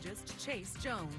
meteorologist Chase Jones.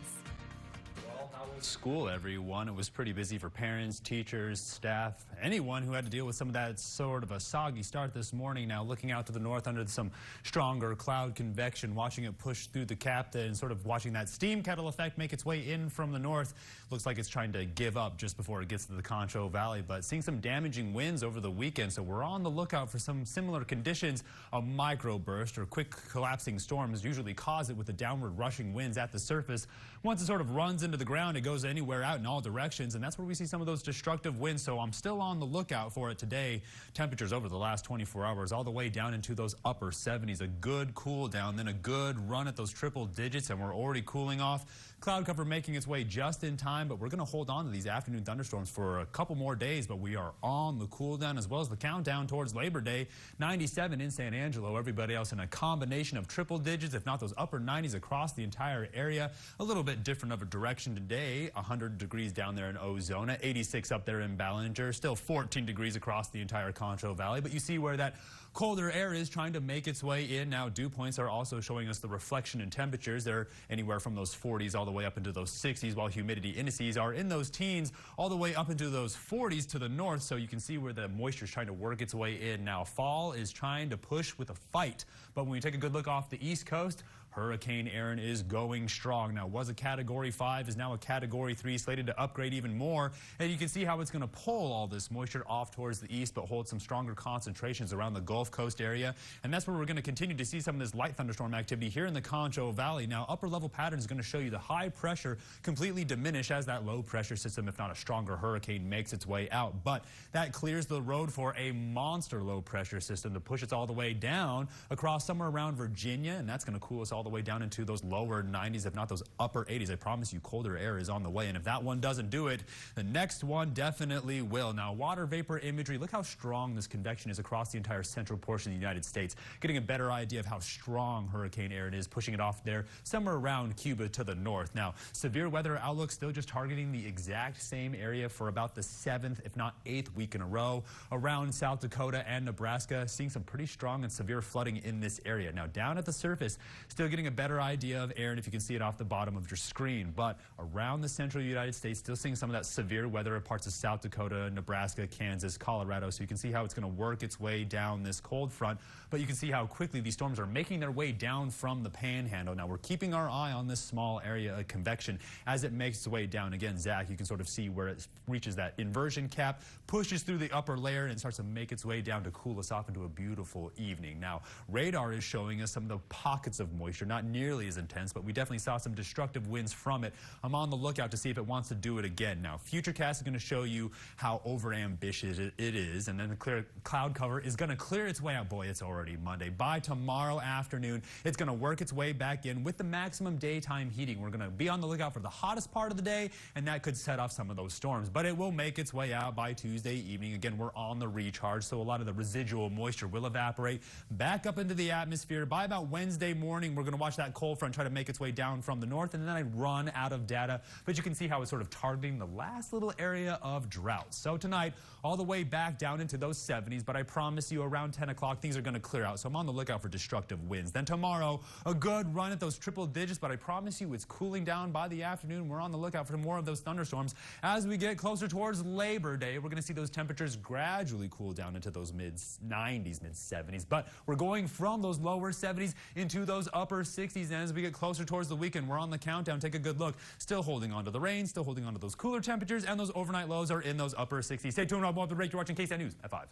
Well, how was school, everyone? It was pretty busy for parents, teachers, staff, anyone who had to deal with some of that sort of a soggy start this morning. Now, looking out to the north under some stronger cloud convection, watching it push through the cap and sort of watching that steam kettle effect make its way in from the north. Looks like it's trying to give up just before it gets to the Concho Valley, but seeing some damaging winds over the weekend, so we're on the lookout for some similar conditions. A microburst or quick collapsing storms usually cause it with the downward rushing winds at the surface. Once it sort of runs into the ground, it goes anywhere out in all directions, and that's where we see some of those destructive winds. So I'm still on the lookout for it today. Temperatures over the last 24 hours all the way down into those upper 70s. A good cool down, then a good run at those triple digits, and we're already cooling off. Cloud cover making its way just in time, but we're going to hold on to these afternoon thunderstorms for a couple more days, but we are on the cool down as well as the countdown towards Labor Day. 97 in San Angelo, everybody else in a combination of triple digits, if not those upper 90s across the entire area. A little bit different of a direction today. 100 degrees down there in Ozona, 86 up there in Ballinger, still 14 degrees across the entire Concho Valley, but you see where that colder air is trying to make its way in. Now, dew points are also showing us the reflection in temperatures. They're anywhere from those 40s all the way up into those 60s, while humidity indices are in those teens all the way up into those 40s to the north. So you can see where the moisture is trying to work its way in. Now, fall is trying to push with a fight, but when we take a good look off the East Coast, Hurricane Erin is going strong. Now, was a Category 5, is now a Category 3, slated to upgrade even more. And you can see how it's going to pull all this moisture off towards the east, but hold some stronger concentrations around the Gulf Coast area. And that's where we're going to continue to see some of this light thunderstorm activity here in the Concho Valley. Now, upper level pattern is going to show you the high pressure completely diminish as that low pressure system, if not a stronger hurricane, makes its way out. But that clears the road for a monster low pressure system to push us all the way down across somewhere around Virginia. And that's going to cool us all the way down into those lower 90s, if not those upper 80s. I promise you, colder air is on the way, and if that one doesn't do it, the next one definitely will. Now, water vapor imagery, look how strong this convection is across the entire central portion of the United States. Getting a better idea of how strong Hurricane Erin is, pushing it off there somewhere around Cuba to the north. Now, severe weather outlook still just targeting the exact same area for about the 7th, if not 8th week in a row. Around South Dakota and Nebraska, seeing some pretty strong and severe flooding in this area. Now, down at the surface, still getting a better idea of Erin if you can see it off the bottom of your screen, but around the central United States, still seeing some of that severe weather in parts of South Dakota, Nebraska, Kansas, Colorado. So you can see how it's going to work its way down this cold front, but you can see how quickly these storms are making their way down from the panhandle. Now, we're keeping our eye on this small area of convection as it makes its way down. Again, Zach, you can sort of see where it reaches that inversion cap, pushes through the upper layer, and starts to make its way down to cool us off into a beautiful evening. Now, radar is showing us some of the pockets of moisture, not nearly as intense, but we definitely saw some destructive winds from it. I'm on the lookout to see if it wants to do it again. Now, Futurecast is going to show you how overambitious it is, and then the clear cloud cover is going to clear its way out. Boy, it's already Monday. By tomorrow afternoon, it's going to work its way back in with the maximum daytime heating. We're going to be on the lookout for the hottest part of the day, and that could set off some of those storms, but it will make its way out by Tuesday evening. Again, we're on the recharge, so a lot of the residual moisture will evaporate back up into the atmosphere. By about Wednesday morning, we're going to watch that cold front try to make its way down from the north, and then I run out of data, but you can see how it's sort of targeting the last little area of drought. So tonight, all the way back down into those 70s, but I promise you around 10 o'clock, things are going to clear out. So I'm on the lookout for destructive winds. Then tomorrow, a good run at those triple digits, but I promise you it's cooling down by the afternoon. We're on the lookout for more of those thunderstorms. As we get closer towards Labor Day, we're going to see those temperatures gradually cool down into those mid-90s, mid-70s, but we're going from those lower 70s into those upper 60s, and as we get closer towards the weekend, we're on the countdown. Take a good look. Still holding on to the rain, still holding on to those cooler temperatures, and those overnight lows are in those upper 60s. Stay tuned. I'll the break. You're watching KSAN News at 5.